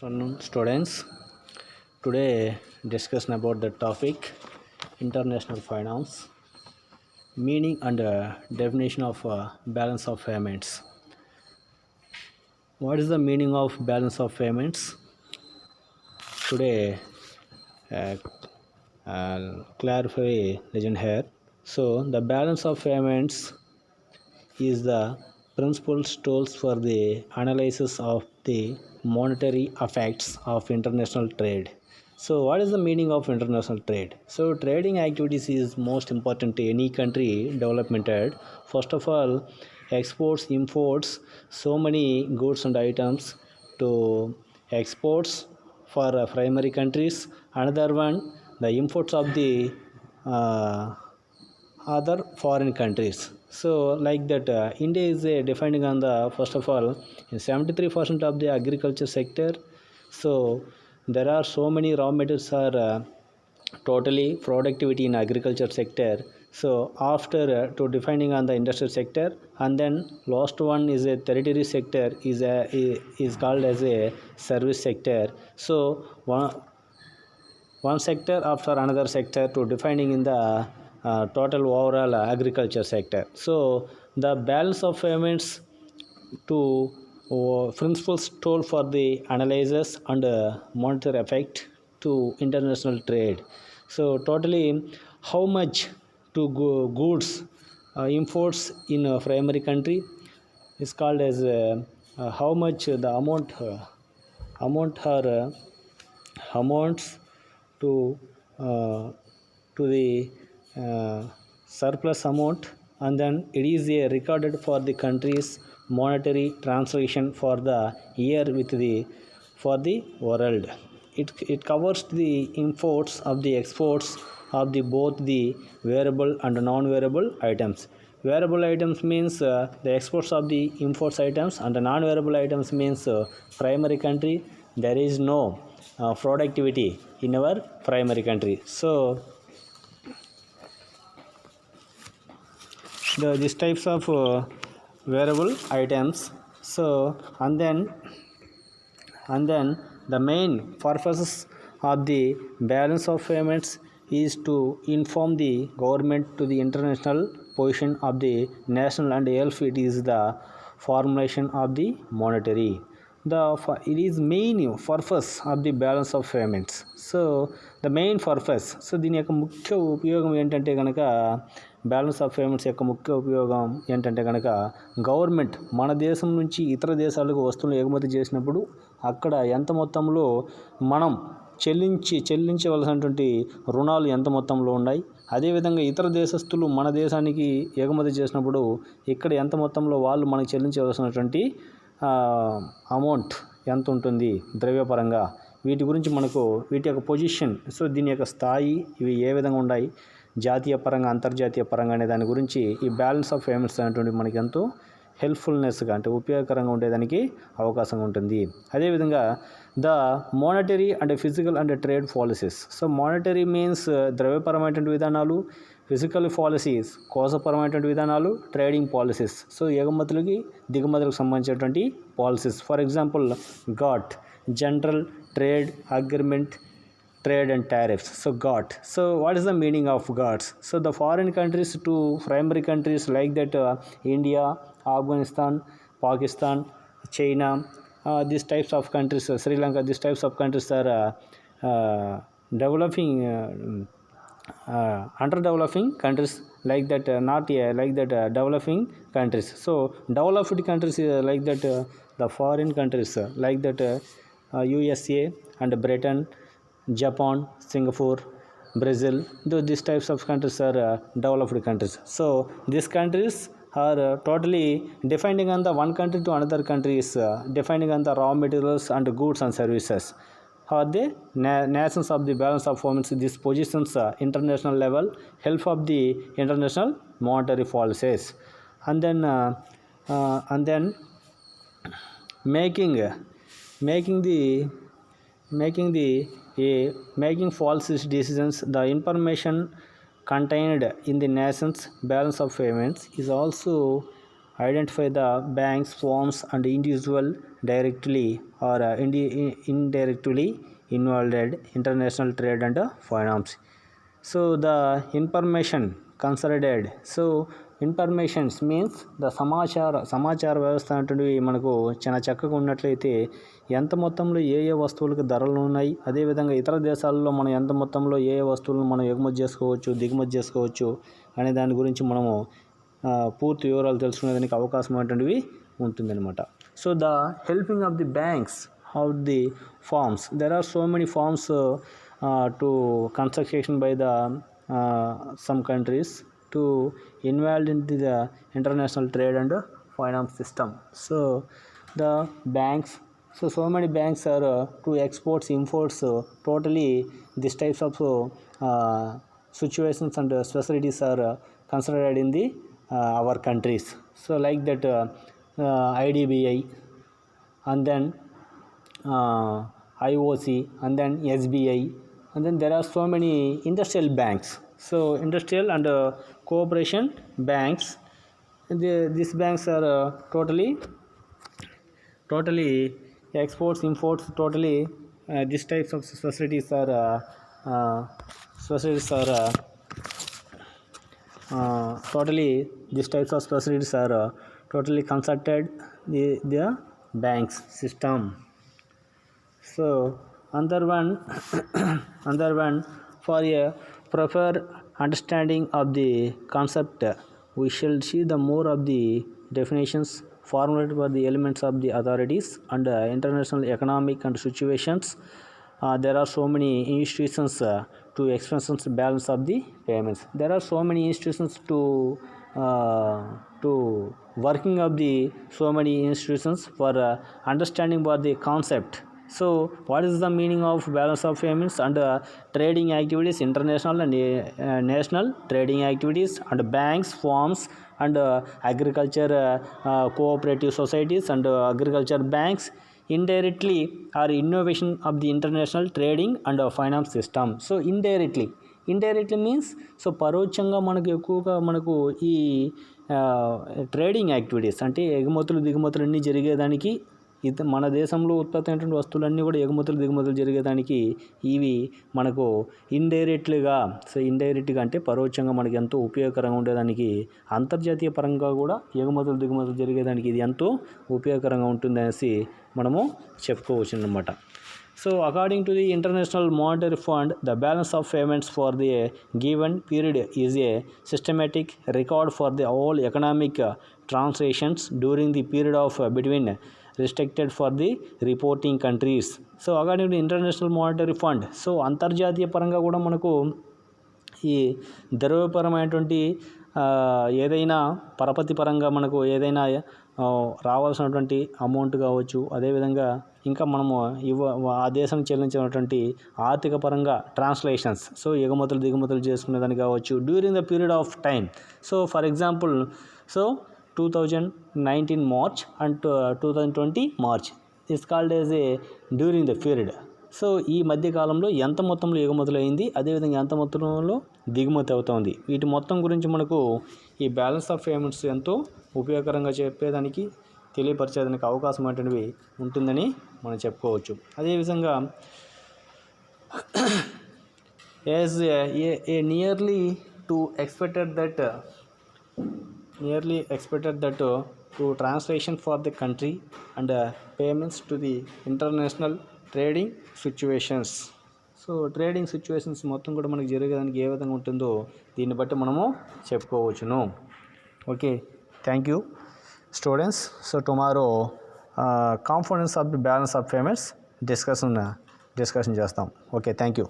Afternoon, students. Today, discussion about the topic international finance, meaning and definition of balance of payments. What is the meaning of balance of payments? Today, uh, I'll clarify legend here. So, the balance of payments is the principal tools for the analysis of the monetary effects of international trade. So, what is the meaning of international trade? So, trading activities is most important to any country developmented. First of all, exports, imports, so many goods and items to exports for primary countries. Another one, the imports of the uh, other foreign countries. So like that, India is depending on the first of all in 73% of the agriculture sector. So there are so many raw materials are totally productivity in agriculture sector. So after to defining on the industrial sector, and then last one is a territory sector is called as a service sector. So one sector after another sector to defining in the total overall agriculture sector. So the balance of payments to principles told for the analysis and monetary effect to international trade. So totally how much to goods imports in a primary country is called as how much the amount or amounts to uh, the surplus amount, and then it is recorded for the country's monetary transaction for the year with the for the world. It covers the imports of the exports of the both the wearable and non-wearable items. Wearable items means the exports of the imports items, and the non-wearable items means primary country there is no productivity in our primary country. So these types of wearable items. So and then the main purposes of the balance of payments is to inform the government to the international position of the national and else it is the formulation of the monetary. It is main purpose of the balance of payments. So the main purpose. So దీని యొక్క ముఖ్య ఉపయోగం ఏంటంటే కనుక balance of payments యొక్క ముఖ్య ఉపయోగం ఏంటంటే కనుక గవర్నమెంట్ మన దేశం నుంచి ఇతర దేశాలకు వస్తువులు ఎగుమతి చేసినప్పుడు అక్కడ ఎంత మొత్తంలో మనం చెల్లించవలసినటువంటి రుణాలు ఎంత మొత్తంలో ఉన్నాయి, అదేవిధంగా ఇతర దేశస్తులు మన దేశానికి ఎగుమతి చేసినప్పుడు ఇక్కడ ఎంత మొత్తంలో వాళ్ళు మనకు చెల్లించవలసినటువంటి అమౌంట్ ఎంత ఉంటుంది ద్రవ్యపరంగా, వీటి గురించి మనకు వీటి యొక్క పొజిషన్, సో దీని యొక్క స్థాయి ఇవి ఏ విధంగా ఉన్నాయి జాతీయ పరంగా అంతర్జాతీయ పరంగా అనే దాని గురించి ఈ బ్యాలెన్స్ ఆఫ్ పేమెంట్స్ అనేటువంటి మనకి ఎంతో హెల్ప్ఫుల్నెస్గా అంటే ఉపయోగకరంగా ఉండేదానికి అవకాశం ఉంటుంది. అదేవిధంగా the monetary and fiscal and trade policies. So monetary means ద్రవ్యపరమైనటువంటి విధానాలు, ఫిజికల్ పాలసీస్ కోసపరమైనటువంటి విధానాలు, ట్రేడింగ్ పాలసీస్ సో ఎగుమతులకి దిగుమతులకు సంబంధించినటువంటి policies. For example got general trade agreement, trade and tariffs. So GATT. So what is the meaning of GATT? So the foreign countries to primary countries like that India, Afghanistan, Pakistan, China, these types of countries, Sri Lanka, these types of countries are developing underdeveloping countries like that not like that developing countries. So developed countries like that the foreign countries like that USA and Britain, Japan, Singapore, Brazil, though these types of countries are developed countries. So these countries are totally depending on the one country to another country is depending on the raw materials and goods and services. Are the nations of the balance of payments these positions international level help of the international monetary policies, and then making false decisions. The information contained in the nation's balance of payments is also identify the banks, firms and individual directly or indirectly involved in international trade and finance. So the information considered, so informations means the సమాచార వ్యవస్థ అంటున్నవి మనకు చాలా చక్కగా ఉన్నట్లయితే ఎంత మొత్తంలో ఏ వస్తువులకు ధరలు ఉన్నాయి, అదేవిధంగా ఇతర దేశాలలో మనం ఎంత మొత్తంలో ఏ వస్తువులను మనం ఎగుమతి చేసుకోవచ్చు, దిగుమతి చేసుకోవచ్చు అనే దాని గురించి మనము పూర్తి వివరాలు తెలుసుకునేదానికి అవకాశం అనేటువంటివి ఉంటుందన్నమాట. So the helping of the banks of the farms, there are so many farms to construction by the some countries to involved into the international trade and finance system. So the banks, so many banks are to exports imports, totally these types of situations and facilities are considered in the our countries. So like that IDBI and then IOC and then SBI, and then there are so many industrial banks. So industrial and cooperation banks, these banks are totally exports imports, totally these types of facilities are totally these types of facilities are totally consulted the banks system. So another one for a proper understanding of the concept, we shall see the more of the definitions formulated by the elements of the authorities and international economic and situations. There are so many institutions to expenses balance of the payments. There are so many institutions to working of the so many institutions for understanding about the concept. So what is the meaning of balance of payments and trading activities, international and national trading activities, and banks, firms and agriculture cooperative societies and agriculture banks, indirectly or innovation of the international trading and finance system. So indirectly means, so పరోక్షంగా మనకు ఎక్కువగా మనకు ఈ trading activities అంటే ఎగుమతులు దిగుమతులు అన్నీ జరిగేదానికి మన దేశంలో ఉత్పత్తి అయినటువంటి వస్తువులన్నీ కూడా ఎగుమతులు దిగుమతులు జరిగేదానికి ఇవి మనకు ఇండైరెక్ట్గా అంటే పరోక్షంగా మనకి ఎంతో ఉపయోగకరంగా ఉండేదానికి, అంతర్జాతీయ పరంగా కూడా ఎగుమతులు దిగుమతులు జరిగేదానికి ఇది ఎంతో ఉపయోగకరంగా ఉంటుందనేసి మనము చెప్పుకోవచ్చు అన్నమాట. So according to the International Monetary Fund, the balance of payments for the given period is a systematic record for the all economic transactions during the period of between restricted for the reporting countries. So according to the International Monetary Fund, so అంతర్జాతీయ పరంగా కూడా మనకు ఈ ద్రవ్యపరమైనటువంటి ఏదైనా పరపతి పరంగా మనకు ఏదైనా రావాల్సినటువంటి అమౌంట్ కావచ్చు, అదేవిధంగా ఇంకా మనము ఆ దేశం చెల్లించినటువంటి ఆర్థిక పరంగా ట్రాన్స్లేషన్స్, సో ఎగుమతులు దిగుమతులు చేసుకునేదాన్ని కావచ్చు during the period of time. So for example, so 2019 March and 2020 March is called as a during the period. So ఈ మధ్యకాలంలో ఎంత మొత్తంలో ఎగుమతులు అయింది, అదేవిధంగా ఎంత మొత్తంలో దిగుమతి అవుతుంది, వీటి మొత్తం గురించి మనకు ఈ బ్యాలెన్స్ ఆఫ్ పేమెంట్స్ ఎంతో ఉపయోగకరంగా చెప్పేదానికి తెలియపరిచేదానికి అవకాశం అనేటివి ఉంటుందని మనం చెప్పుకోవచ్చు. అదేవిధంగా as a nearly expected that to translation for the country and payments to the international trading situations. So trading situations మొత్తం కూడా మనకి జరిగేదానికి ఏ విధంగా ఉంటుందో దీన్ని బట్టి మనము చెప్పుకోవచ్చును. Okay, thank you students. So tomorrow components of the balance of payments discussion చేస్తాం. Okay, thank you.